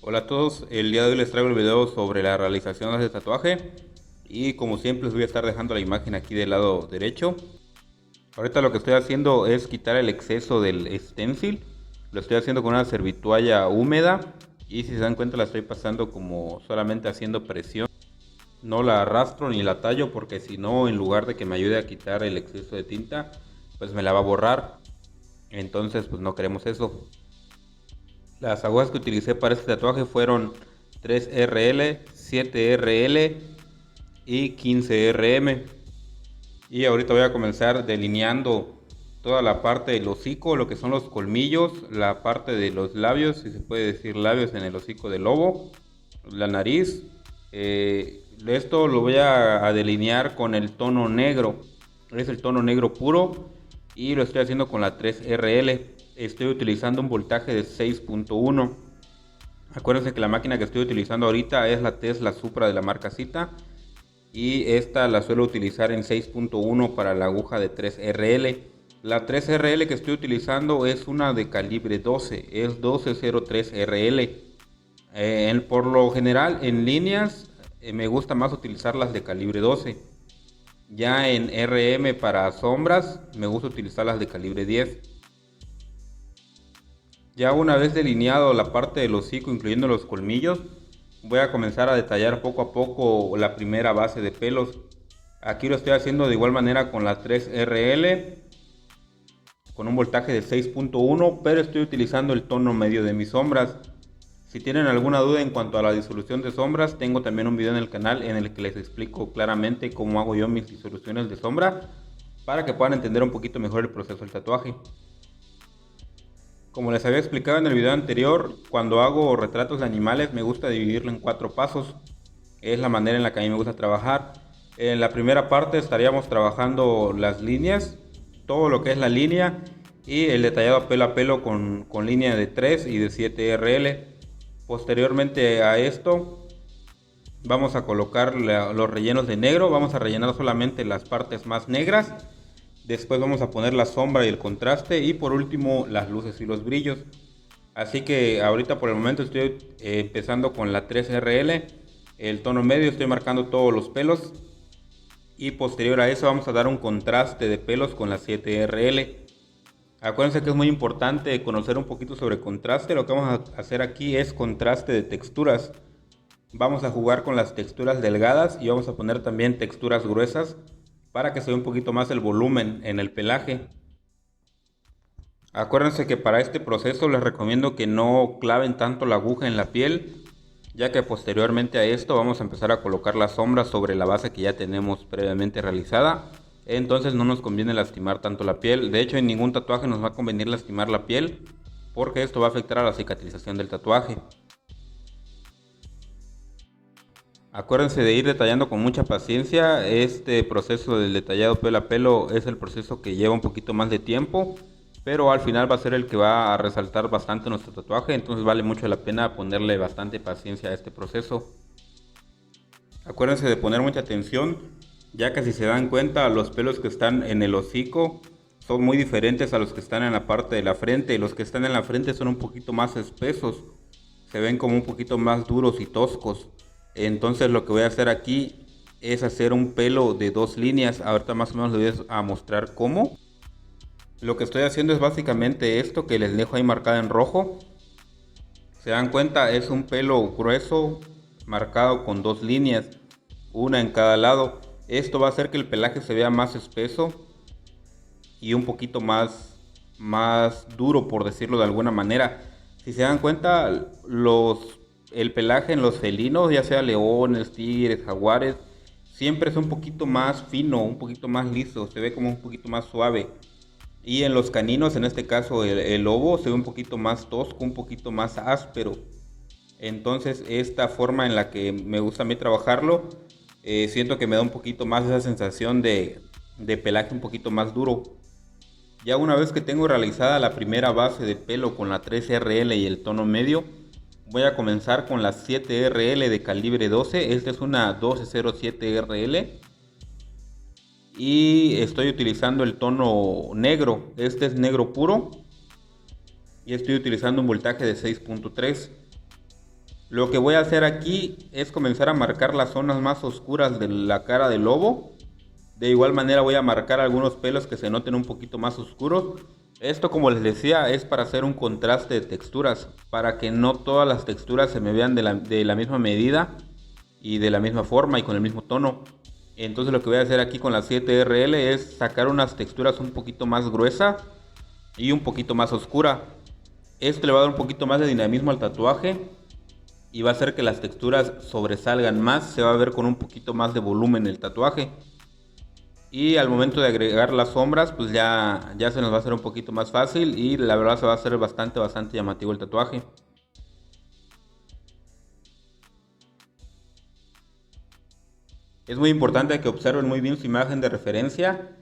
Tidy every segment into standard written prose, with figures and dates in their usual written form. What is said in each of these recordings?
Hola a todos, el día de hoy les traigo el video sobre la realización de tatuaje y como siempre les voy a estar dejando la imagen aquí del lado derecho. Ahorita lo que estoy haciendo es quitar el exceso del stencil, lo estoy haciendo con una servitualla húmeda y si se dan cuenta la estoy pasando como solamente haciendo presión. No la arrastro ni la tallo porque si no, en lugar de que me ayude a quitar el exceso de tinta, pues me la va a borrar. Entonces pues no queremos eso. Las agujas que utilicé para este tatuaje fueron 3RL, 7RL y 15RM. Y ahorita voy a comenzar delineando toda la parte del hocico, lo que son los colmillos, la parte de los labios, si se puede decir labios en el hocico del lobo, la nariz. Esto lo voy a delinear con el tono negro, es el tono negro puro y lo estoy haciendo con la 3RL. Estoy utilizando un voltaje de 6.1. Acuérdense que la máquina que estoy utilizando ahorita es la Tesla Supra de la marca Cita y esta la suelo utilizar en 6.1 para la aguja de 3RL. La 3RL que estoy utilizando es una de calibre 12, es 1203RL. Por lo general en líneas me gusta más utilizar las de calibre 12. Ya en RM para sombras me gusta utilizar las de calibre 10. Ya una vez delineado la parte del hocico incluyendo los colmillos, voy a comenzar a detallar poco a poco la primera base de pelos. Aquí lo estoy haciendo de igual manera con la 3RL, con un voltaje de 6.1, pero estoy utilizando el tono medio de mis sombras. Si tienen alguna duda en cuanto a la disolución de sombras, tengo también un video en el canal en el que les explico claramente cómo hago yo mis disoluciones de sombra, para que puedan entender un poquito mejor el proceso del tatuaje. Como les había explicado en el video anterior, cuando hago retratos de animales me gusta dividirlo en 4 pasos. Es la manera en la que a mí me gusta trabajar. En la primera parte estaríamos trabajando las líneas, todo lo que es la línea y el detallado a pelo con línea de 3 y de 7RL. Posteriormente a esto vamos a colocar los rellenos de negro, vamos a rellenar solamente las partes más negras. Después vamos a poner la sombra y el contraste y por último las luces y los brillos. Así que ahorita por el momento estoy empezando con la 3RL, el tono medio, estoy marcando todos los pelos y posterior a eso vamos a dar un contraste de pelos con la 7RL. Acuérdense que es muy importante conocer un poquito sobre contraste. Lo que vamos a hacer aquí es contraste de texturas. Vamos a jugar con las texturas delgadas y vamos a poner también texturas gruesas para que se vea un poquito más el volumen en el pelaje. Acuérdense que para este proceso les recomiendo que no claven tanto la aguja en la piel, ya que posteriormente a esto vamos a empezar a colocar las sombras sobre la base que ya tenemos previamente realizada. Entonces no nos conviene lastimar tanto la piel. De hecho, en ningún tatuaje nos va a convenir lastimar la piel, porque esto va a afectar a la cicatrización del tatuaje. Acuérdense de ir detallando con mucha paciencia. Este proceso del detallado pelo a pelo es el proceso que lleva un poquito más de tiempo, pero al final va a ser el que va a resaltar bastante nuestro tatuaje, entonces vale mucho la pena ponerle bastante paciencia a este proceso. Acuérdense de poner mucha atención, ya que si se dan cuenta los pelos que están en el hocico son muy diferentes a los que están en la parte de la frente. Los que están en la frente son un poquito más espesos, se ven como un poquito más duros y toscos. Entonces lo que voy a hacer aquí es hacer un pelo de 2 líneas. Ahorita más o menos les voy a mostrar cómo. Lo que estoy haciendo es básicamente esto que les dejo ahí marcado en rojo. Se dan cuenta, es un pelo grueso marcado con 2 líneas, una en cada lado. Esto va a hacer que el pelaje se vea más espeso y un poquito más duro, por decirlo de alguna manera. Si se dan cuenta, el pelaje en los felinos, ya sea leones, tigres, jaguares, siempre es un poquito más fino, un poquito más liso, se ve como un poquito más suave. Y en los caninos, en este caso el lobo, se ve un poquito más tosco, un poquito más áspero. Entonces esta forma en la que me gusta a mí trabajarlo, siento que me da un poquito más esa sensación de pelaje un poquito más duro. Ya una vez que tengo realizada la primera base de pelo con la 3RL y el tono medio, voy a comenzar con la 7RL de calibre 12. Esta es una 1207RL y estoy utilizando el tono negro. Este es negro puro y estoy utilizando un voltaje de 6.3. Lo que voy a hacer aquí es comenzar a marcar las zonas más oscuras de la cara del lobo. De igual manera voy a marcar algunos pelos que se noten un poquito más oscuros. Esto, como les decía, es para hacer un contraste de texturas, para que no todas las texturas se me vean de la misma medida y de la misma forma y con el mismo tono. Entonces lo que voy a hacer aquí con la 7RL es sacar unas texturas un poquito más gruesas y un poquito más oscura. Esto le va a dar un poquito más de dinamismo al tatuaje y va a hacer que las texturas sobresalgan más, se va a ver con un poquito más de volumen el tatuaje. Y al momento de agregar las sombras, pues ya se nos va a hacer un poquito más fácil y la verdad se va a hacer bastante llamativo el tatuaje. Es muy importante que observen muy bien su imagen de referencia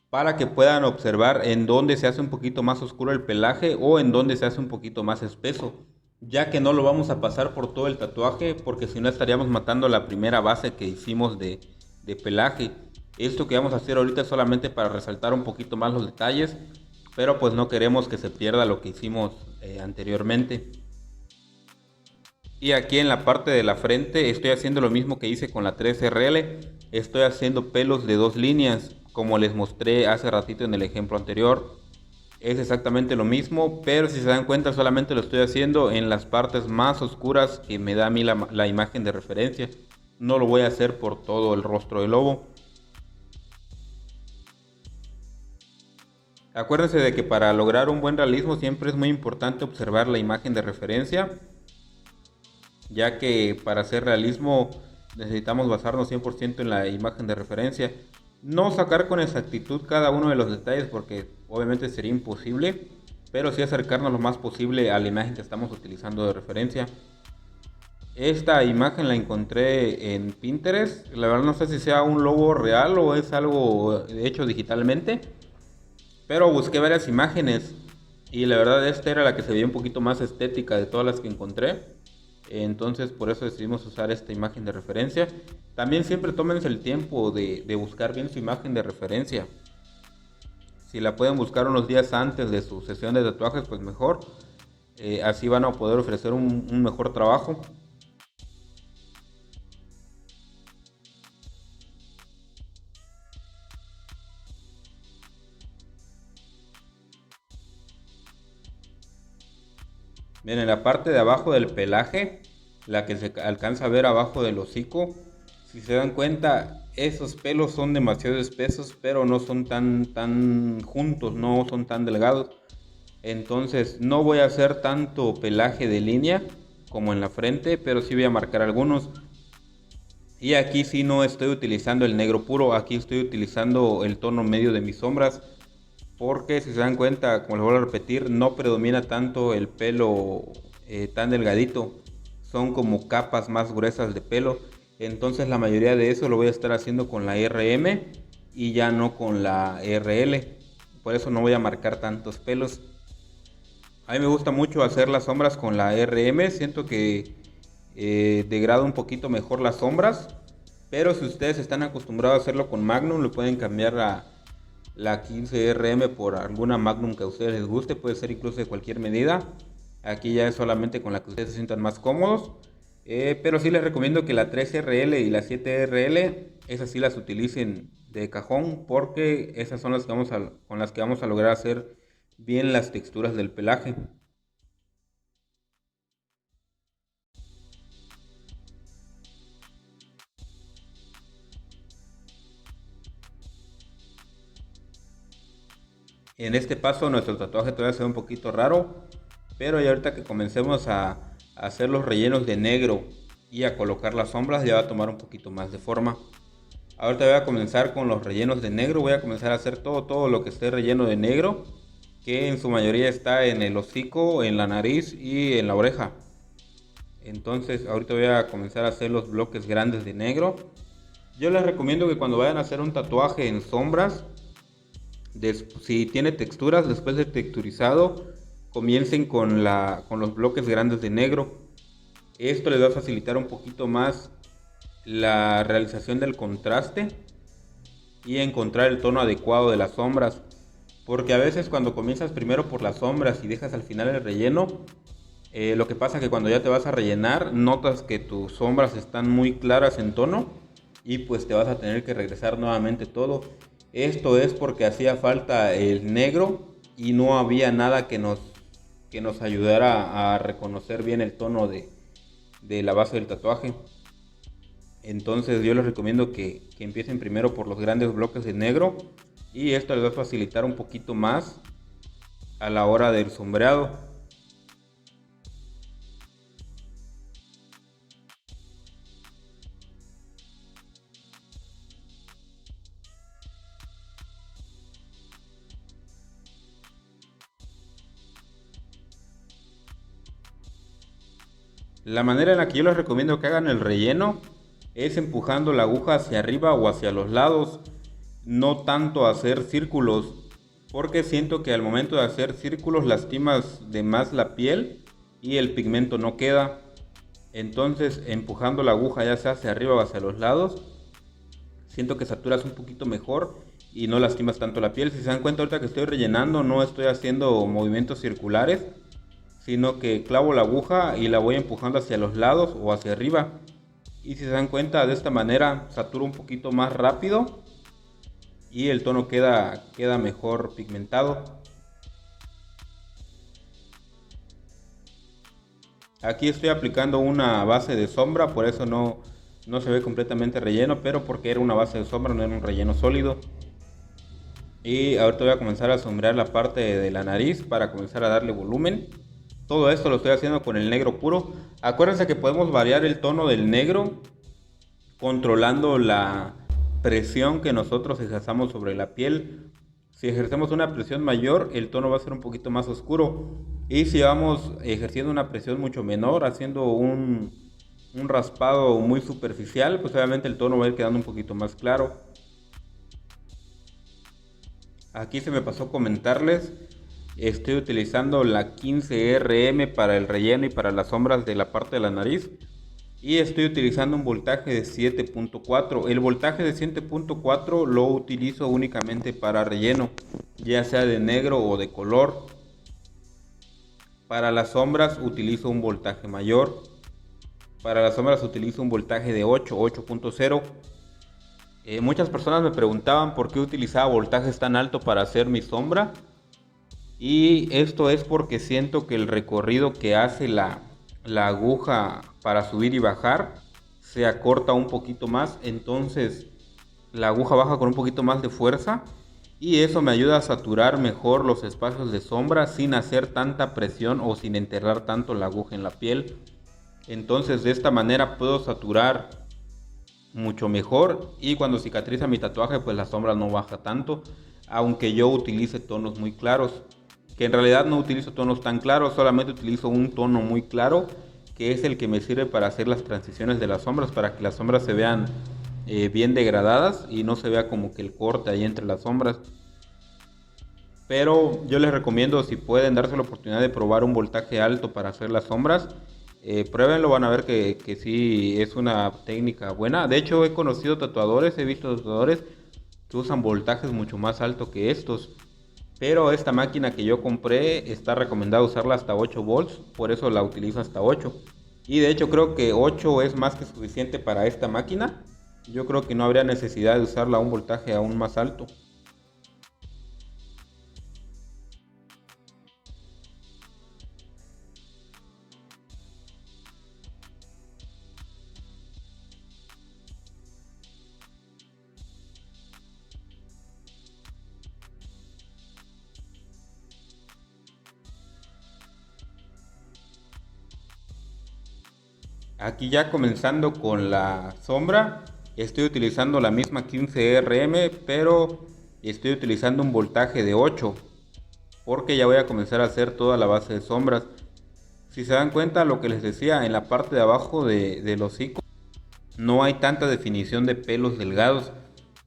para que puedan observar en dónde se hace un poquito más oscuro el pelaje o en dónde se hace un poquito más espeso, ya que no lo vamos a pasar por todo el tatuaje porque si no estaríamos matando la primera base que hicimos de pelaje. Esto que vamos a hacer ahorita es solamente para resaltar un poquito más los detalles, pero pues no queremos que se pierda lo que hicimos anteriormente. Y aquí en la parte de la frente estoy haciendo lo mismo que hice con la 3RL. Estoy haciendo pelos de dos líneas, como les mostré hace ratito en el ejemplo anterior. Es exactamente lo mismo, pero si se dan cuenta solamente lo estoy haciendo en las partes más oscuras que me da a mí la imagen de referencia. No lo voy a hacer por todo el rostro del lobo. Acuérdense de que para lograr un buen realismo siempre es muy importante observar la imagen de referencia, ya que para hacer realismo necesitamos basarnos 100% en la imagen de referencia. No sacar con exactitud cada uno de los detalles porque obviamente sería imposible, pero sí acercarnos lo más posible a la imagen que estamos utilizando de referencia. Esta imagen la encontré en Pinterest, la verdad no sé si sea un logo real o es algo hecho digitalmente, pero busqué varias imágenes y la verdad esta era la que se veía un poquito más estética de todas las que encontré. Entonces por eso decidimos usar esta imagen de referencia. También siempre tómense el tiempo de buscar bien su imagen de referencia. Si la pueden buscar unos días antes de su sesión de tatuajes, pues mejor. Así van a poder ofrecer un mejor trabajo. Bien, en la parte de abajo del pelaje, la que se alcanza a ver abajo del hocico, si se dan cuenta, esos pelos son demasiado espesos, pero no son tan juntos, no son tan delgados. Entonces no voy a hacer tanto pelaje de línea como en la frente, pero sí voy a marcar algunos. Y aquí sí no estoy utilizando el negro puro, aquí estoy utilizando el tono medio de mis sombras. Porque si se dan cuenta, como les vuelvo a repetir, no predomina tanto el pelo tan delgadito. Son como capas más gruesas de pelo. Entonces la mayoría de eso lo voy a estar haciendo con la RM y ya no con la RL. Por eso no voy a marcar tantos pelos. A mí me gusta mucho hacer las sombras con la RM. Siento que degrada un poquito mejor las sombras. Pero si ustedes están acostumbrados a hacerlo con Magnum, lo pueden cambiar a la 15RM por alguna Magnum que a ustedes les guste. Puede ser incluso de cualquier medida. Aquí ya es solamente con la que ustedes se sientan más cómodos. Pero sí les recomiendo que la 3RL y la 7RL, esas sí las utilicen de cajón, porque esas son las que con las que vamos a lograr hacer bien las texturas del pelaje. En este paso nuestro tatuaje todavía se ve un poquito raro, pero ya ahorita que comencemos a hacer los rellenos de negro y a colocar las sombras ya va a tomar un poquito más de forma. Ahorita voy a comenzar con los rellenos de negro, voy a comenzar a hacer todo lo que esté relleno de negro, que en su mayoría está en el hocico, en la nariz y en la oreja. Entonces ahorita voy a comenzar a hacer los bloques grandes de negro. Yo les recomiendo que cuando vayan a hacer un tatuaje en sombras, si tiene texturas, después de texturizado, comiencen con los bloques grandes de negro. Esto les va a facilitar un poquito más la realización del contraste y encontrar el tono adecuado de las sombras. Porque a veces cuando comienzas primero por las sombras y dejas al final el relleno, Lo que pasa es que cuando ya te vas a rellenar, notas que tus sombras están muy claras en tono y pues te vas a tener que regresar nuevamente todo. Esto es porque hacía falta el negro y no había nada que nos ayudara a reconocer bien el tono de la base del tatuaje. Entonces yo les recomiendo que empiecen primero por los grandes bloques de negro y esto les va a facilitar un poquito más a la hora del sombreado. La manera en la que yo les recomiendo que hagan el relleno es empujando la aguja hacia arriba o hacia los lados, no tanto hacer círculos, porque siento que al momento de hacer círculos lastimas de más la piel y el pigmento no queda. Entonces, empujando la aguja ya sea hacia arriba o hacia los lados, siento que saturas un poquito mejor y no lastimas tanto la piel. Si se dan cuenta, ahorita que estoy rellenando no estoy haciendo movimientos circulares, sino que clavo la aguja y la voy empujando hacia los lados o hacia arriba. Y si se dan cuenta, de esta manera saturo un poquito más rápido y el tono queda mejor pigmentado. Aquí estoy aplicando una base de sombra, por eso no se ve completamente relleno, pero porque era una base de sombra, no era un relleno sólido. Y ahorita voy a comenzar a sombrear la parte de la nariz para comenzar a darle volumen. Todo esto lo estoy haciendo con el negro puro. Acuérdense que podemos variar el tono del negro controlando la presión que nosotros ejerzamos sobre la piel. Si ejercemos una presión mayor, el tono va a ser un poquito más oscuro. Y si vamos ejerciendo una presión mucho menor, haciendo un raspado muy superficial, pues obviamente el tono va a ir quedando un poquito más claro. Aquí se me pasó comentarles, estoy utilizando la 15RM para el relleno y para las sombras de la parte de la nariz. Y estoy utilizando un voltaje de 7.4. El voltaje de 7.4 lo utilizo únicamente para relleno, ya sea de negro o de color. Para las sombras utilizo un voltaje mayor. Para las sombras utilizo un voltaje de 8.0. Muchas personas me preguntaban por qué utilizaba voltajes tan altos para hacer mi sombra. Y esto es porque siento que el recorrido que hace la aguja para subir y bajar se acorta un poquito más, entonces la aguja baja con un poquito más de fuerza y eso me ayuda a saturar mejor los espacios de sombra sin hacer tanta presión o sin enterrar tanto la aguja en la piel. Entonces de esta manera puedo saturar mucho mejor y cuando cicatriza mi tatuaje pues la sombra no baja tanto, aunque yo utilice tonos muy claros, que en realidad no utilizo tonos tan claros, solamente utilizo un tono muy claro que es el que me sirve para hacer las transiciones de las sombras, para que las sombras se vean bien degradadas y no se vea como que el corte ahí entre las sombras. Pero yo les recomiendo, si pueden darse la oportunidad de probar un voltaje alto para hacer las sombras, pruébenlo, van a ver que sí es una técnica buena. De hecho he conocido tatuadores, he visto tatuadores que usan voltajes mucho más altos que estos. Pero esta máquina que yo compré está recomendado usarla hasta 8 volts, por eso la utilizo hasta 8. Y de hecho creo que 8 es más que suficiente para esta máquina. Yo creo que no habría necesidad de usarla a un voltaje aún más alto. Aquí ya comenzando con la sombra, estoy utilizando la misma 15RM, pero estoy utilizando un voltaje de 8, porque ya voy a comenzar a hacer toda la base de sombras. Si se dan cuenta, lo que les decía, en la parte de abajo del hocico no hay tanta definición de pelos delgados.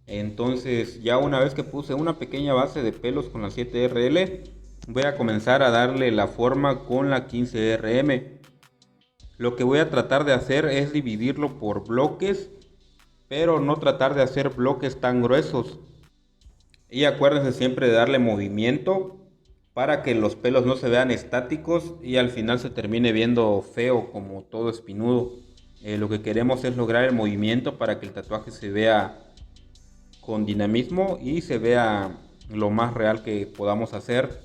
Entonces ya una vez que puse una pequeña base de pelos con la 7RL, voy a comenzar a darle la forma con la 15RM. Lo que voy a tratar de hacer es dividirlo por bloques, pero no tratar de hacer bloques tan gruesos. Y acuérdense siempre de darle movimiento para que los pelos no se vean estáticos y al final se termine viendo feo como todo espinudo. Lo que queremos es lograr el movimiento para que el tatuaje se vea con dinamismo y se vea lo más real que podamos hacer.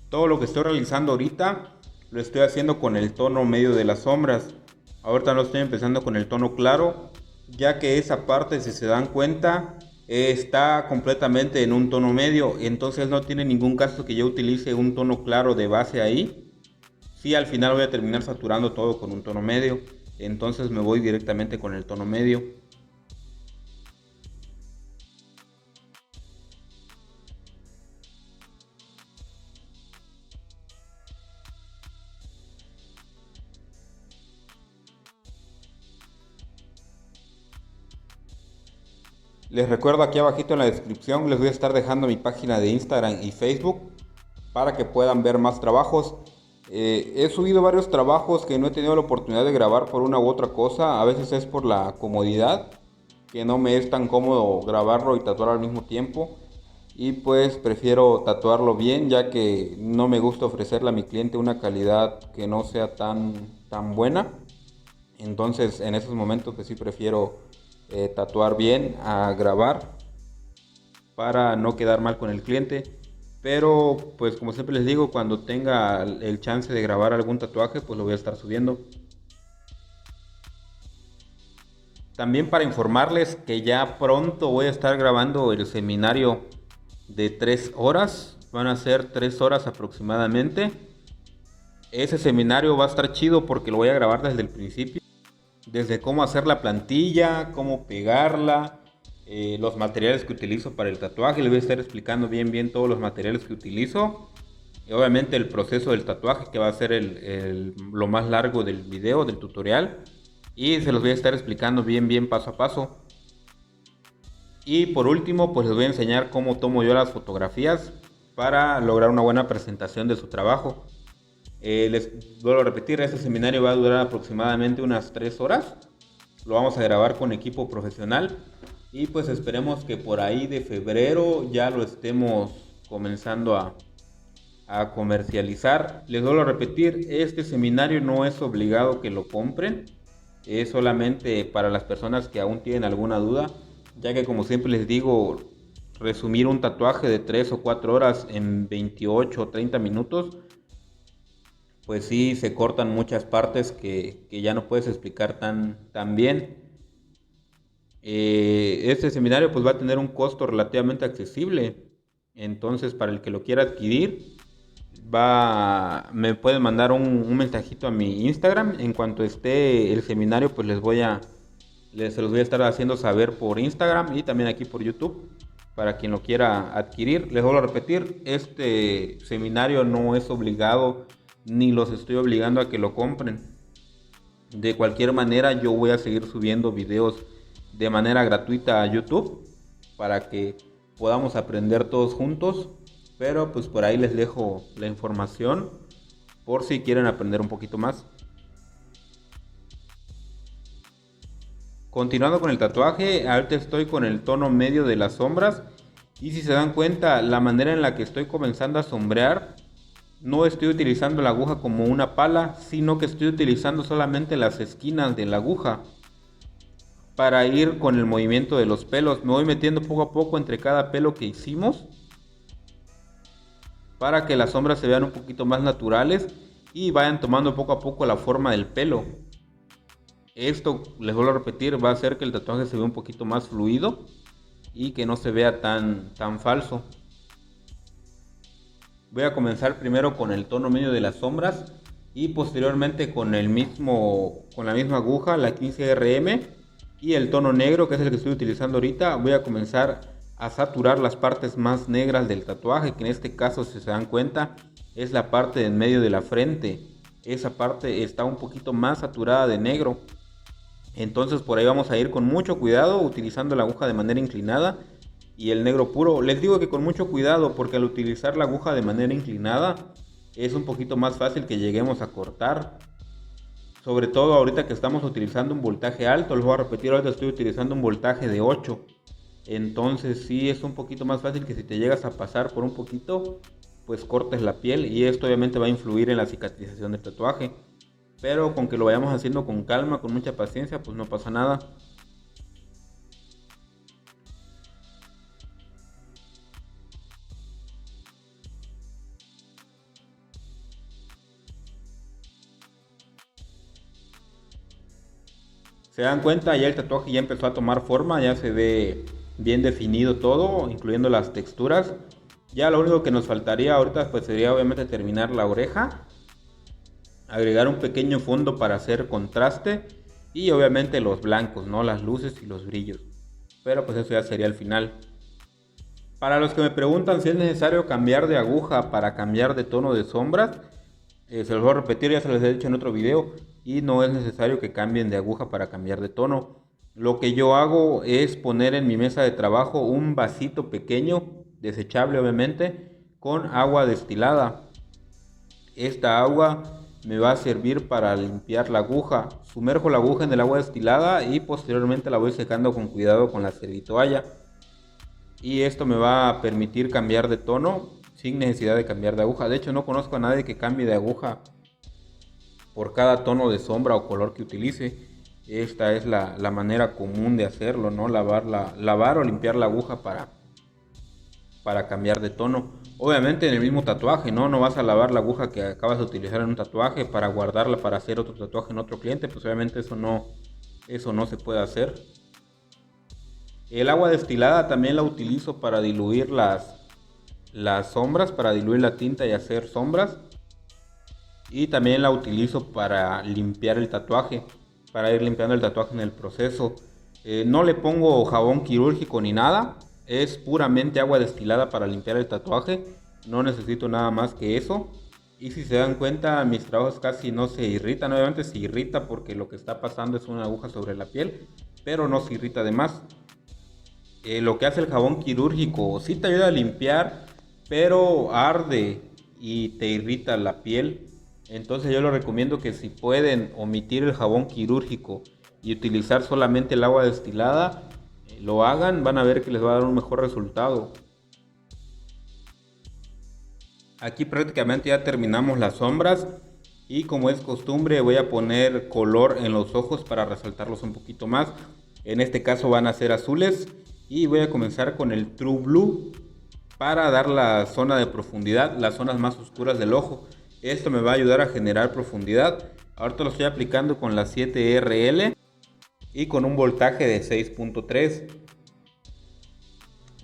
Todo lo que estoy realizando ahorita lo estoy haciendo con el tono medio de las sombras. Ahorita no estoy empezando con el tono claro, ya que esa parte, si se dan cuenta, está completamente en un tono medio. Entonces no tiene ningún caso que yo utilice un tono claro de base ahí. Sí, al final voy a terminar saturando todo con un tono medio. Entonces me voy directamente con el tono medio. Les recuerdo, aquí abajito en la descripción les voy a estar dejando mi página de Instagram y Facebook para que puedan ver más trabajos. He subido varios trabajos que no he tenido la oportunidad de grabar por una u otra cosa. A veces es por la comodidad, que no me es tan cómodo grabarlo y tatuar al mismo tiempo. Y pues prefiero tatuarlo bien, ya que no me gusta ofrecerle a mi cliente una calidad que no sea tan buena. Entonces en esos momentos pues sí prefiero tatuar bien a grabar para no quedar mal con el cliente. Pero pues como siempre les digo, cuando tenga el chance de grabar algún tatuaje pues lo voy a estar subiendo. También para informarles que ya pronto voy a estar grabando el seminario de 3 horas. Van a ser 3 horas aproximadamente. Ese seminario va a estar chido porque lo voy a grabar desde el principio. Desde cómo hacer la plantilla, cómo pegarla, los materiales que utilizo para el tatuaje. Les voy a estar explicando bien todos los materiales que utilizo. Y obviamente el proceso del tatuaje, que va a ser lo más largo del video, del tutorial. Y se los voy a estar explicando bien paso a paso. Y por último pues les voy a enseñar cómo tomo yo las fotografías para lograr una buena presentación de su trabajo. Les vuelvo a repetir, este seminario va a durar aproximadamente unas 3 horas. Lo vamos a grabar con equipo profesional y pues esperemos que por ahí de febrero ya lo estemos comenzando a comercializar. Les vuelvo a repetir, este seminario no es obligado que lo compren, es solamente para las personas que aún tienen alguna duda, ya que como siempre les digo, resumir un tatuaje de 3 o 4 horas en 28 o 30 minutos pues sí se cortan muchas partes que ya no puedes explicar tan bien. Este seminario pues va a tener un costo relativamente accesible. Entonces para el que lo quiera adquirir, me pueden mandar un mensajito a mi Instagram. En cuanto esté el seminario pues se los voy a estar haciendo saber por Instagram y también aquí por YouTube. Para quien lo quiera adquirir, les vuelvo a repetir, este seminario no es obligado ni los estoy obligando a que lo compren. De cualquier manera yo voy a seguir subiendo videos de manera gratuita a YouTube para que podamos aprender todos juntos, pero pues por ahí les dejo la información por si quieren aprender un poquito más. Continuando con el tatuaje, ahorita estoy con el tono medio de las sombras y si se dan cuenta la manera en la que estoy comenzando a sombrear, no estoy utilizando la aguja como una pala, sino que estoy utilizando solamente las esquinas de la aguja para ir con el movimiento de los pelos. Me voy metiendo poco a poco entre cada pelo que hicimos para que las sombras se vean un poquito más naturales y vayan tomando poco a poco la forma del pelo. Esto, les vuelvo a repetir, va a hacer que el tatuaje se vea un poquito más fluido y que no se vea tan falso. Voy a comenzar primero con el tono medio de las sombras y posteriormente con la misma aguja, la 15RM, y el tono negro, que es el que estoy utilizando ahorita. Voy a comenzar a saturar las partes más negras del tatuaje, que en este caso, si se dan cuenta, es la parte en medio de la frente. Esa parte está un poquito más saturada de negro. Entonces por ahí vamos a ir con mucho cuidado, utilizando la aguja de manera inclinada y el negro puro. Les digo que con mucho cuidado porque al utilizar la aguja de manera inclinada es un poquito más fácil que lleguemos a cortar. Sobre todo ahorita que estamos utilizando un voltaje alto, les voy a repetir, ahorita estoy utilizando un voltaje de 8. Entonces sí es un poquito más fácil que si te llegas a pasar por un poquito, pues cortes la piel, y esto obviamente va a influir en la cicatrización del tatuaje. Pero con que lo vayamos haciendo con calma, con mucha paciencia, pues no pasa nada. Se dan cuenta, ya el tatuaje ya empezó a tomar forma, ya se ve bien definido todo, incluyendo las texturas. Ya lo único que nos faltaría ahorita pues sería obviamente terminar la oreja, agregar un pequeño fondo para hacer contraste y obviamente los blancos, ¿no? Las luces y los brillos. Pero pues eso ya sería el final. Para los que me preguntan si es necesario cambiar de aguja para cambiar de tono de sombras, se los voy a repetir, ya se los he dicho en otro video, y no es necesario que cambien de aguja para cambiar de tono. Lo que yo hago es poner en mi mesa de trabajo un vasito pequeño, desechable obviamente, con agua destilada. Esta agua me va a servir para limpiar la aguja. Sumerjo la aguja en el agua destilada y posteriormente la voy secando con cuidado con la servitoalla. Y esto me va a permitir cambiar de tono sin necesidad de cambiar de aguja. De hecho, no conozco a nadie que cambie de aguja por cada tono de sombra o color que utilice. Esta es la manera común de hacerlo, ¿no? Lavar o limpiar la aguja para cambiar de tono. Obviamente en el mismo tatuaje, ¿no? No vas a lavar la aguja que acabas de utilizar en un tatuaje para guardarla para hacer otro tatuaje en otro cliente. Pues obviamente eso no se puede hacer. El agua destilada también la utilizo para diluir las sombras, para diluir la tinta y hacer sombras. Y también la utilizo para limpiar el tatuaje, para ir limpiando el tatuaje en el proceso. No le pongo jabón quirúrgico ni nada, es puramente agua destilada para limpiar el tatuaje. No necesito nada más que eso. Y si se dan cuenta, mis trabajos casi no se irritan. Obviamente se irrita porque lo que está pasando es una aguja sobre la piel, pero no se irrita de más. Lo que hace el jabón quirúrgico sí te ayuda a limpiar, pero arde y te irrita la piel. Entonces yo les recomiendo que si pueden omitir el jabón quirúrgico y utilizar solamente el agua destilada, lo hagan, van a ver que les va a dar un mejor resultado. Aquí prácticamente ya terminamos las sombras y como es costumbre voy a poner color en los ojos para resaltarlos un poquito más. En este caso van a ser azules y voy a comenzar con el True Blue para dar la zona de profundidad, las zonas más oscuras del ojo. Esto me va a ayudar a generar profundidad. Ahorita lo estoy aplicando con la 7RL y con un voltaje de 6.3.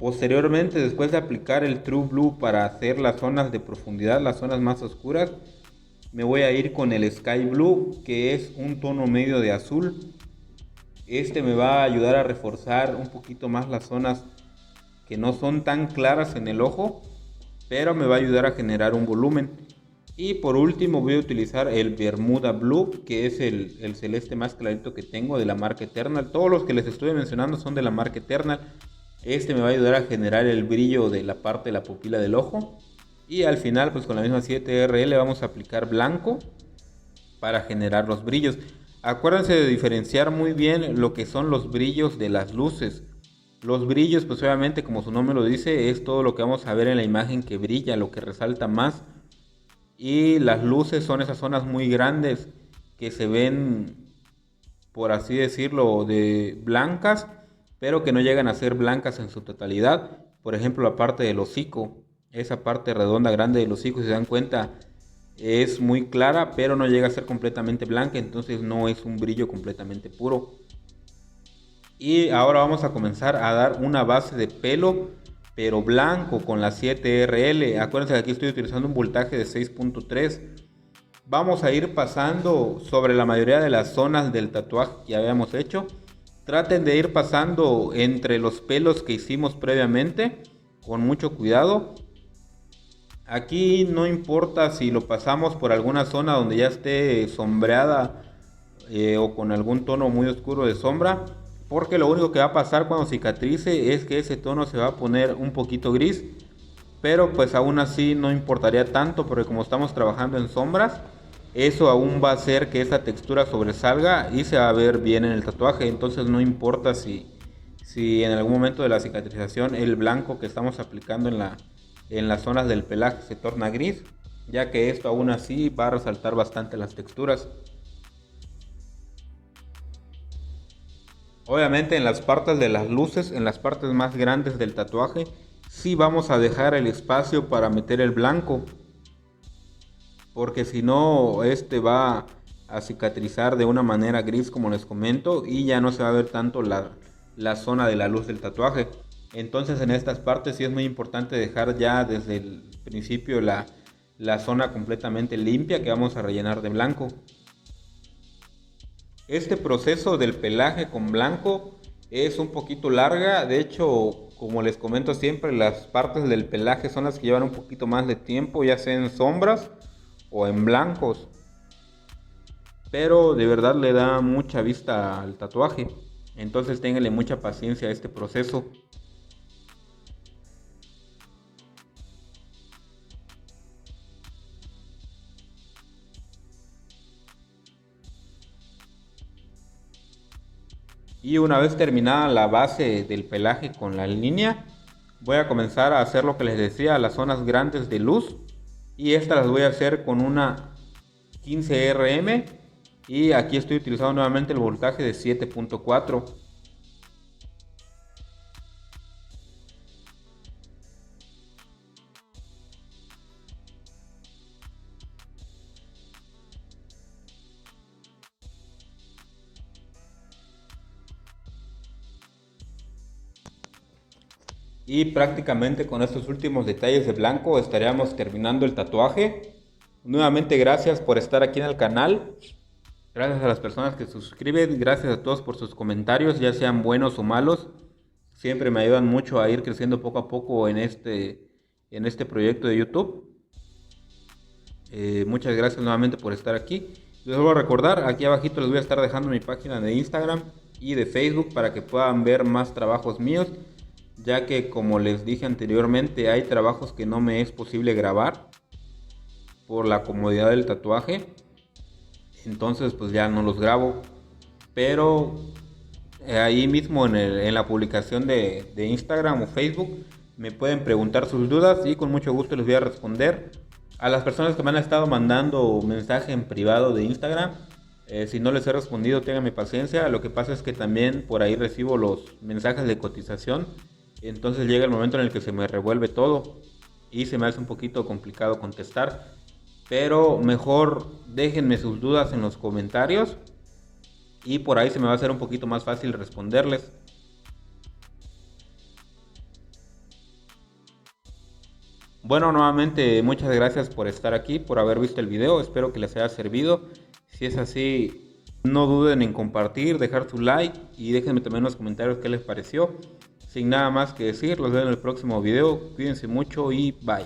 Posteriormente, después de aplicar el True Blue para hacer las zonas de profundidad, las zonas más oscuras, me voy a ir con el Sky Blue, que es un tono medio de azul. Este me va a ayudar a reforzar un poquito más las zonas que no son tan claras en el ojo, pero me va a ayudar a generar un volumen. Y por último voy a utilizar el Bermuda Blue, que es el celeste más clarito que tengo de la marca Eternal. Todos los que les estoy mencionando son de la marca Eternal. Este me va a ayudar a generar el brillo de la parte de la pupila del ojo. Y al final, pues con la misma 7RL vamos a aplicar blanco para generar los brillos. Acuérdense de diferenciar muy bien lo que son los brillos de las luces. Los brillos, pues obviamente como su nombre lo dice, es todo lo que vamos a ver en la imagen que brilla, lo que resalta más. Y las luces son esas zonas muy grandes que se ven, por así decirlo, de blancas, pero que no llegan a ser blancas en su totalidad. Por ejemplo, la parte del hocico, esa parte redonda grande del hocico, si se dan cuenta, es muy clara, pero no llega a ser completamente blanca, entonces no es un brillo completamente puro. Y ahora vamos a comenzar a dar una base de pelo, pero blanco, con la 7RL. Acuérdense que aquí estoy utilizando un voltaje de 6.3. Vamos a ir pasando sobre la mayoría de las zonas del tatuaje que habíamos hecho. Traten de ir pasando entre los pelos que hicimos previamente, con mucho cuidado. Aquí no importa si lo pasamos por alguna zona donde ya esté sombreada o con algún tono muy oscuro de sombra, porque lo único que va a pasar cuando cicatrice es que ese tono se va a poner un poquito gris, pero pues aún así no importaría tanto porque como estamos trabajando en sombras, eso aún va a hacer que esa textura sobresalga y se va a ver bien en el tatuaje. Entonces no importa si en algún momento de la cicatrización el blanco que estamos aplicando en las zonas del pelaje se torna gris, ya que esto aún así va a resaltar bastante las texturas. Obviamente en las partes de las luces, en las partes más grandes del tatuaje, sí vamos a dejar el espacio para meter el blanco, porque si no este va a cicatrizar de una manera gris como les comento y ya no se va a ver tanto la zona de la luz del tatuaje. Entonces en estas partes sí es muy importante dejar ya desde el principio la zona completamente limpia que vamos a rellenar de blanco. Este proceso del pelaje con blanco es un poquito larga, de hecho, como les comento siempre, las partes del pelaje son las que llevan un poquito más de tiempo, ya sea en sombras o en blancos. Pero de verdad le da mucha vista al tatuaje, entonces ténganle mucha paciencia a este proceso. Y una vez terminada la base del pelaje con la línea, voy a comenzar a hacer lo que les decía, las zonas grandes de luz. Y estas las voy a hacer con una 15 RM. Y aquí estoy utilizando nuevamente el voltaje de 7.4. Y prácticamente con estos últimos detalles de blanco estaríamos terminando el tatuaje. Nuevamente gracias por estar aquí en el canal. Gracias a las personas que se suscriben. Gracias a todos por sus comentarios, ya sean buenos o malos. Siempre me ayudan mucho a ir creciendo poco a poco en este proyecto de YouTube. Muchas gracias nuevamente por estar aquí. Les vuelvo a recordar, aquí abajito les voy a estar dejando mi página de Instagram y de Facebook para que puedan ver más trabajos míos, ya que como les dije anteriormente hay trabajos que no me es posible grabar por la comodidad del tatuaje, entonces pues ya no los grabo, pero ahí mismo en la publicación de Instagram o Facebook me pueden preguntar sus dudas y con mucho gusto les voy a responder. A las personas que me han estado mandando mensaje en privado de Instagram, si no les he respondido, ténganme paciencia. Lo que pasa es que también por ahí recibo los mensajes de cotización. Entonces llega el momento en el que se me revuelve todo y se me hace un poquito complicado contestar. Pero mejor déjenme sus dudas en los comentarios y por ahí se me va a hacer un poquito más fácil responderles. Bueno, nuevamente muchas gracias por estar aquí, por haber visto el video, espero que les haya servido. Si es así, no duden en compartir, dejar su like y déjenme también en los comentarios qué les pareció. Sin nada más que decir, los veo en el próximo video, cuídense mucho y bye.